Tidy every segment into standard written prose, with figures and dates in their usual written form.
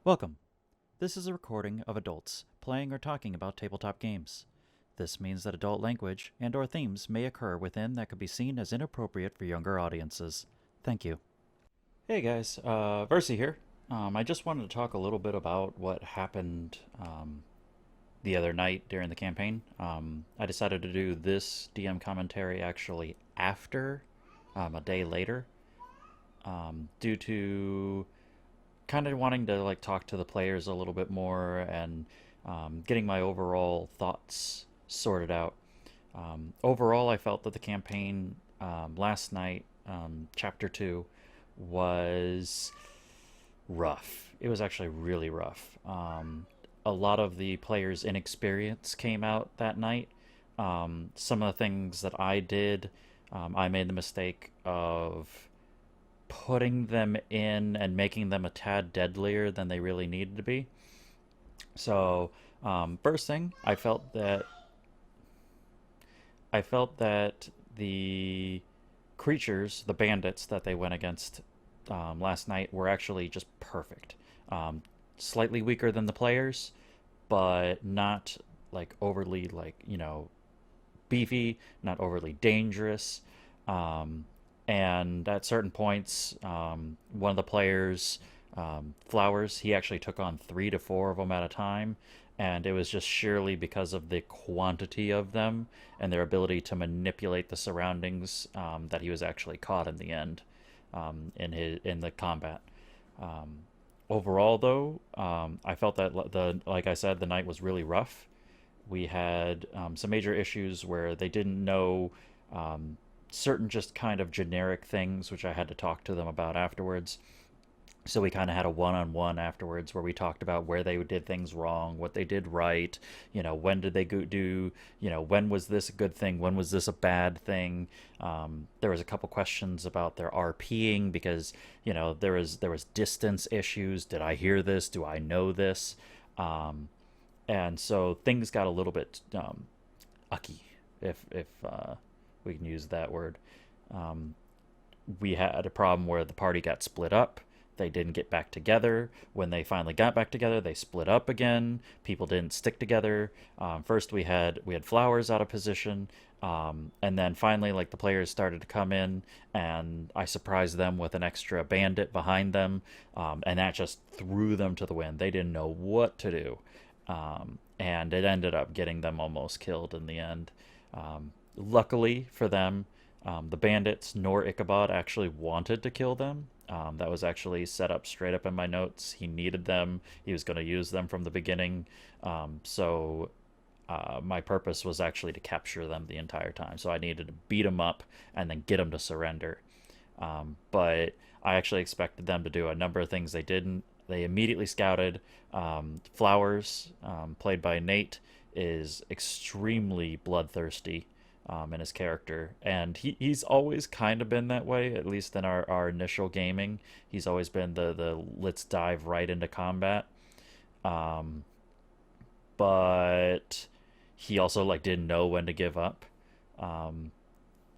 Welcome. This is a recording of adults playing or talking about tabletop games. This means that adult language and/or themes may occur within that could be seen as inappropriate for younger audiences. Thank you. Hey guys, Verci here. I just wanted to talk a little bit about what happened the other night during the campaign. I decided to do this DM commentary actually after, a day later, due to kind of wanting to talk to the players a little bit more and getting my overall thoughts sorted out. Overall, I felt that the campaign last night, chapter two, was rough. It was actually really rough. A lot of the players' inexperience came out that night. Some of the things that I did, I made the mistake of putting them in and making them a tad deadlier than they really needed to be. So, first thing, I felt that the creatures, the bandits that they went against last night, were actually just perfect. Um, Slightly weaker than the players, but not overly beefy, not overly dangerous. Um, and at certain points, one of the players, Flowers, he actually took on three to four of them at a time, and it was just sheerly because of the quantity of them and their ability to manipulate the surroundings, that he was actually caught in the end, in the combat. Um, Overall, though, I felt that like I said, the night was really rough. We had some major issues where they didn't know um, certain just kind of generic things, which I had to talk to them about afterwards. So we kind of had a one-on-one afterwards where we talked about where they did things wrong, what they did right, when did they do, when was this a good thing, when was this a bad thing. There was a couple questions about their RPing because there was distance issues. Did I hear this? Do I know this? Um, and so things got a little bit ucky, if we can use that word. Um, we had a problem where the party got split up. They didn't get back together. When they finally got back together, they split up again. People didn't stick together. First, we had Flowers out of position, and then finally, the players started to come in, and I surprised them with an extra bandit behind them, and that just threw them to the wind. They didn't know what to do, and it ended up getting them almost killed in the end. Luckily for them, the bandits nor Ichabod actually wanted to kill them. That was actually set up straight up in my notes. He needed them. He was going to use them from the beginning. So my purpose was actually to capture them the entire time. So I needed to beat them up and then get them to surrender. But I actually expected them to do a number of things they didn't. They immediately scouted. Flowers, played by Nate, is extremely bloodthirsty, in his character, and he's always kind of been that way. At least in our initial gaming, he's always been the let's dive right into combat. Um, but he also didn't know when to give up. Um,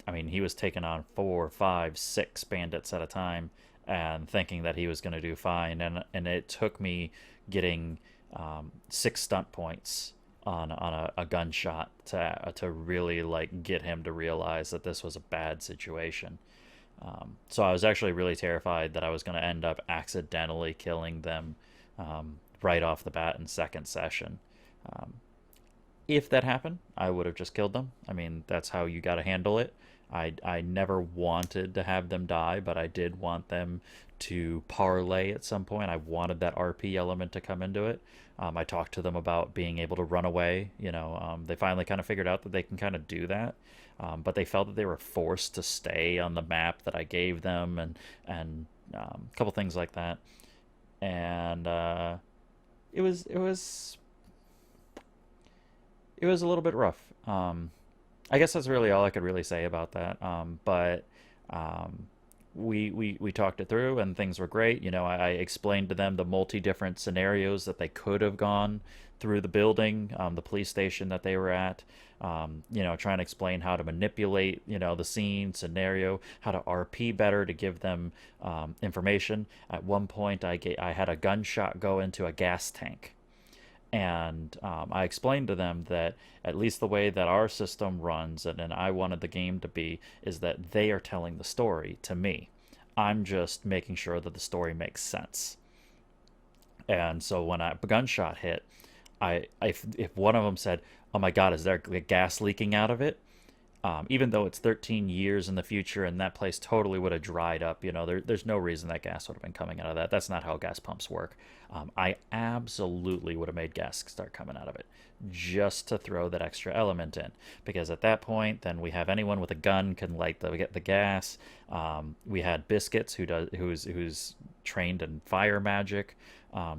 I mean, he was taking on four, five, six bandits at a time and thinking that he was going to do fine. And it took me getting six stunt points on a gunshot to really get him to realize that this was a bad situation. So I was actually really terrified that I was going to end up accidentally killing them right off the bat in second session. Um, if that happened, I would have just killed them. I mean, that's how you got to handle it. I never wanted to have them die, but I did want them to parlay at some point. I wanted that RP element to come into it. I talked to them about being able to run away. They finally kind of figured out that they can kind of do that, but they felt that they were forced to stay on the map that I gave them, and a couple things like that. And it was a little bit rough. I guess that's really all I could really say about that. But um, we talked it through and things were great. I explained to them the multi different scenarios that they could have gone through the building, the police station that they were at. Trying to explain how to manipulate, the scene scenario, how to RP better to give them information. At one point, I had a gunshot go into a gas tank, and I explained to them that at least the way that our system runs and I wanted the game to be is that they are telling the story to me. I'm just making sure that the story makes sense. And so when a gunshot hit, if one of them said, "Oh my God, is there gas leaking out of it?" Even though it's 13 years in the future and that place totally would have dried up, there's no reason that gas would have been coming out of that. That's not how gas pumps work. I absolutely would have made gas start coming out of it just to throw that extra element in, because at that point, then we have anyone with a gun can light get the gas. We had Biscuits who's trained in fire magic,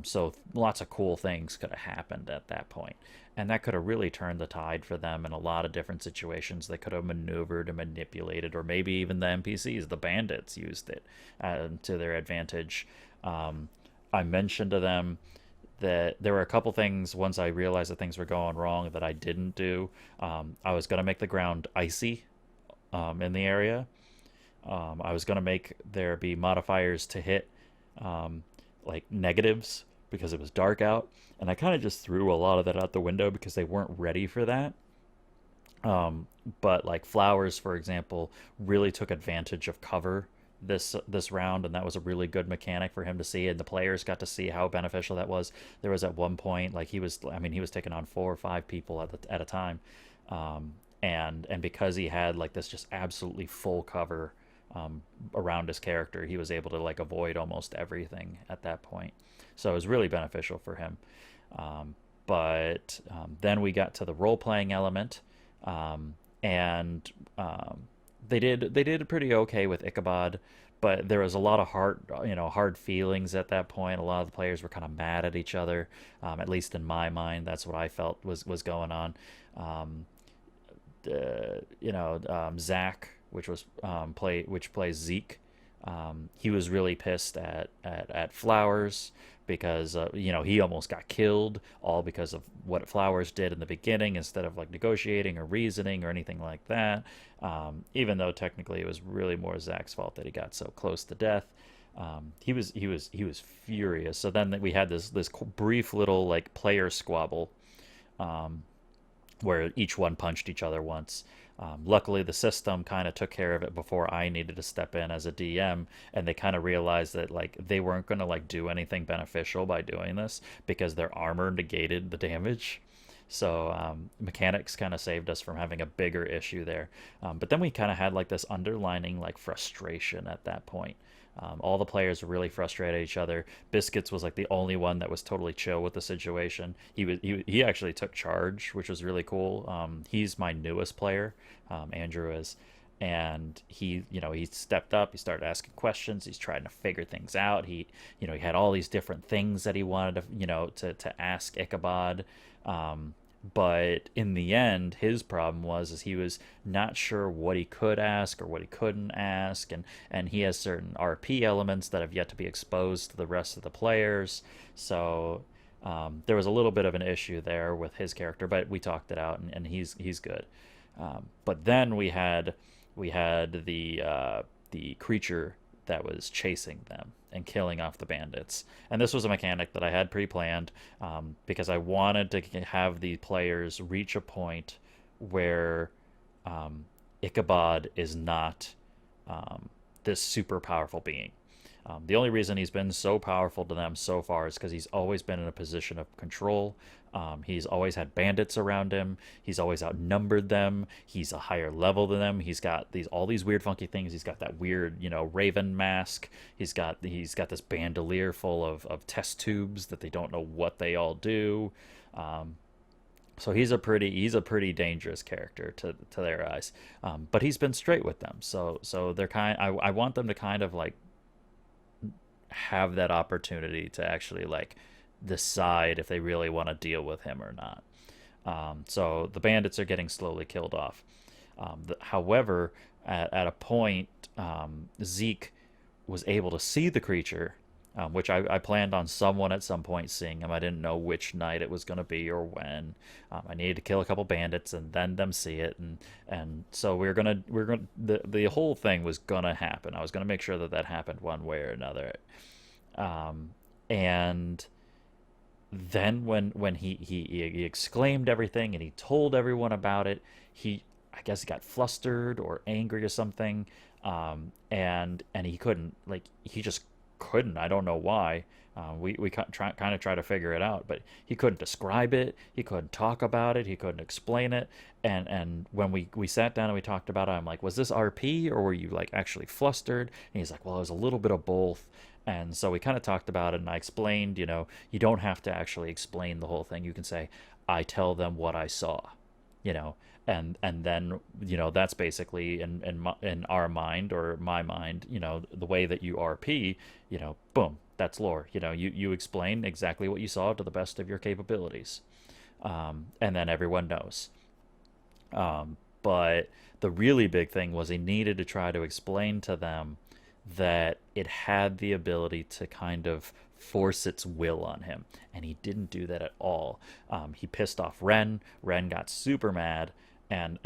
so lots of cool things could have happened at that point. And that could have really turned the tide for them in a lot of different situations. They could have maneuvered and manipulated, or maybe even the NPCs, the bandits, used it to their advantage. I mentioned to them that there were a couple things once I realized that things were going wrong that I didn't do. I was going to make the ground icy in the area. I was going to make there be modifiers to hit, um, like negatives, because it was dark out. And I kind of just threw a lot of that out the window because they weren't ready for that. Um, but like flowers, for example, really took advantage of cover this round, and that was a really good mechanic for him to see, and the players got to see how beneficial that was. There was at one point like he was taking on 4 or 5 people at a time, and because he had like this just absolutely full cover around his character, he was able to like avoid almost everything at that point. So it was really beneficial for him. But then we got to the role playing element, and they did pretty okay with Ichabod, but there was a lot of hard feelings at that point. A lot of the players were kind of mad at each other. At least in my mind, that's what I felt was going on. Um, Zach, which plays Zeke. He was really pissed at Flowers because he almost got killed, all because of what Flowers did in the beginning instead of like negotiating or reasoning or anything like that. Even though technically it was really more Zach's fault that he got so close to death. He was furious. So then we had this brief little like player squabble, um, where each one punched each other once. Luckily, the system kind of took care of it before I needed to step in as a DM, and they kind of realized that like they weren't going to like do anything beneficial by doing this because their armor negated the damage. So mechanics kind of saved us from having a bigger issue there. But then we kind of had like this underlining like frustration at that point. All the players were really frustrated at each other. Biscuits was like the only one that was totally chill with the situation. He actually took charge, which was really cool. He's my newest player, Andrew is, and he stepped up. He started asking questions. He's trying to figure things out. He had all these different things that he wanted to to ask Ichabod. But in the end, his problem was is he was not sure what he could ask or what he couldn't ask, and he has certain RP elements that have yet to be exposed to the rest of the players. So there was a little bit of an issue there with his character, but we talked it out, and he's good. But then we had the creature that was chasing them and killing off the bandits. And this was a mechanic that I had pre-planned, because I wanted to have the players reach a point where Ichabod is not this super powerful being. The only reason he's been so powerful to them so far is because he's always been in a position of control. He's always had bandits around him. He's always outnumbered them. He's a higher level than them. He's got all these weird, funky things. He's got that weird, raven mask. He's got this bandolier full of test tubes that they don't know what they all do. Um, so he's a pretty dangerous character to their eyes. But he's been straight with them. So they're I want them to kind of like have that opportunity to actually like decide if they really want to deal with him or not. So the bandits are getting slowly killed off. However, at a point, Zeke was able to see the creature, which I planned on someone at some point seeing him. I didn't know which night it was going to be or when. I needed to kill a couple bandits and then them see it, and so we're gonna the whole thing was gonna happen. I was gonna make sure that that happened one way or another, and then when he exclaimed everything and he told everyone about it, he I guess he got flustered or angry or something, and he couldn't like he just couldn't. I don't know why. We kind of try to figure it out, but he couldn't describe it. He couldn't talk about it. He couldn't explain it. And when we sat down and we talked about it, I'm like, was this RP or were you like actually flustered? And he's like, well, it was a little bit of both. And so we kind of talked about it, and I explained, you don't have to actually explain the whole thing. You can say, I tell them what I saw, you know, and then that's basically in our mind or my mind, the way that you RP, boom, that's lore. You explain exactly what you saw to the best of your capabilities, and then everyone knows. But the really big thing was he needed to try to explain to them that it had the ability to kind of force its will on him, and he didn't do that at all. He pissed off Ren. Ren got super mad, and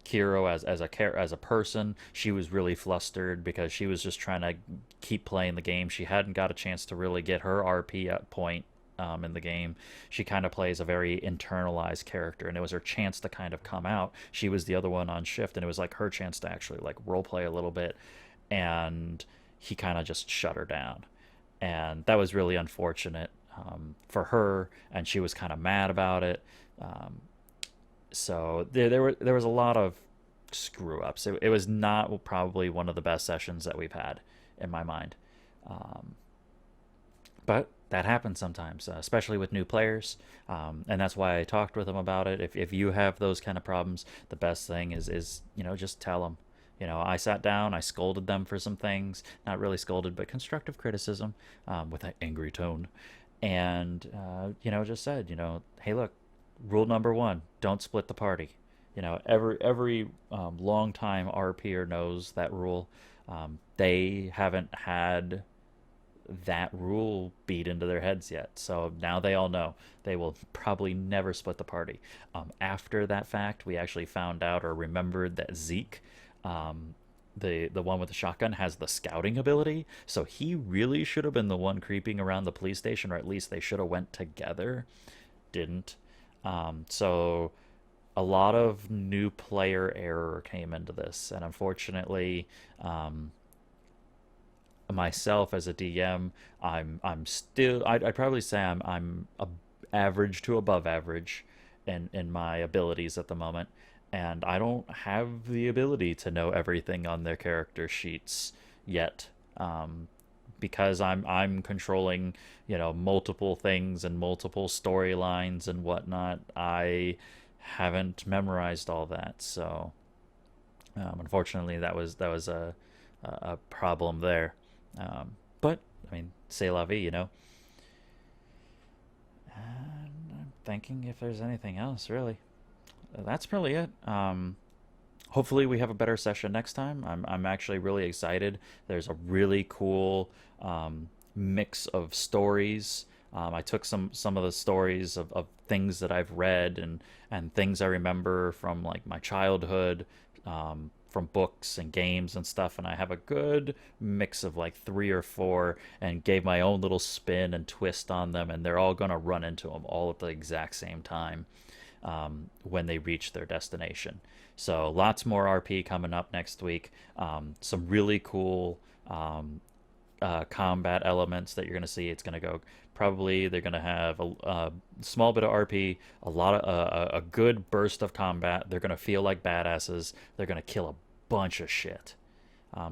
Kiro as a person, she was really flustered because she was just trying to keep playing the game. She hadn't got a chance to really get her RP at point in the game. She kind of plays a very internalized character, and it was her chance to kind of come out. She was the other one on shift, and it was like her chance to actually like role play a little bit, and he kind of just shut her down, and that was really unfortunate for her, and she was kind of mad about it. So there was a lot of screw ups. It was not probably one of the best sessions that we've had in my mind. Um, but that happens sometimes, especially with new players, and that's why I talked with them about it. If you have those kind of problems, the best thing is just tell them. I sat down, I scolded them for some things, not really scolded, but constructive criticism, with an angry tone, and just said, hey, look, rule number one: don't split the party. Every long time RPer knows that rule. They haven't had that rule beat into their heads yet. So now they all know they will probably never split the party. After that fact, we actually found out or remembered that Zeke, the one with the shotgun, has the scouting ability. So he really should have been the one creeping around the police station, or at least they should have went together. Didn't. So a lot of new player error came into this, and unfortunately, myself as a DM, I'm still I'd probably say I'm average to above average in my abilities at the moment, and I don't have the ability to know everything on their character sheets yet. Because I'm controlling multiple things and multiple storylines and whatnot. I haven't memorized all that, so unfortunately that was a problem there. But I mean, c'est la vie. And I'm thinking if there's anything else, really. That's really it. Hopefully we have a better session next time. I'm actually really excited. There's a really cool mix of stories. I took some of the stories of things that I've read and things I remember from like my childhood, from books and games and stuff, and I have a good mix of like three or four, and gave my own little spin and twist on them, and they're all gonna run into them all at the exact same time, when they reach their destination. So lots more RP coming up next week. Some really cool combat elements that you're going to see. It's going to go probably they're going to have a small bit of RP, a lot of a good burst of combat. They're going to feel like badasses. They're going to kill a bunch of shit.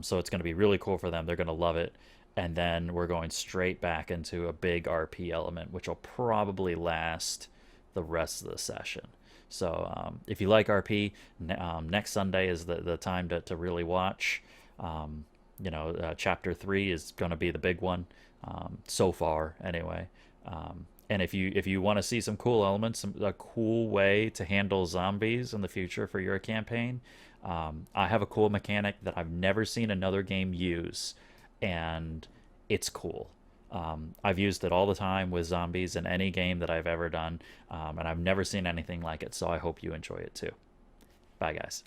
So it's going to be really cool for them. They're going to love it. And then we're going straight back into a big RP element, which will probably last the rest of the session. So if you like RP, next Sunday is the time to really watch. Chapter 3 is going to be the big one, so far anyway. And if you want to see some cool elements, a cool way to handle zombies in the future for your campaign, I have a cool mechanic that I've never seen another game use, and it's cool. I've used it all the time with zombies in any game that I've ever done, and I've never seen anything like it, so I hope you enjoy it too. Bye, guys.